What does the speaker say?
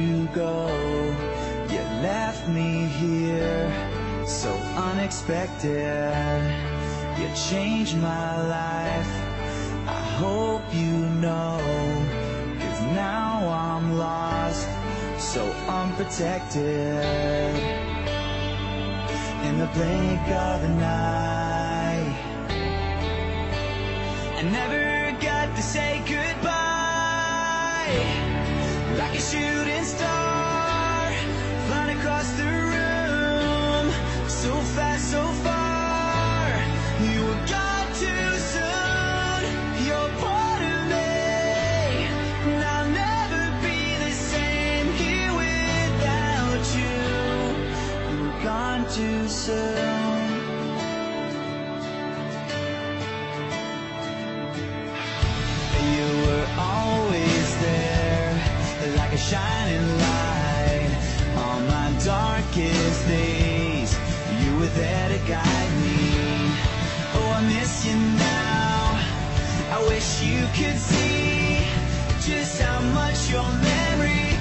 you go. You left me here so unexpected. You changed my life, I hope you know. 'Cause now I'm lost, so unprotected. In the blink of an eye, I never got to say goodbye. Like a shooting star, flying across the room, so fast, so far. You were gone too soon. You're part of me, and I'll never be the same here without you. You were gone too soon. You were always there, like a shining light. On my darkest days, you were there to guide me. Oh, I miss you now. I wish you could see just how much your memory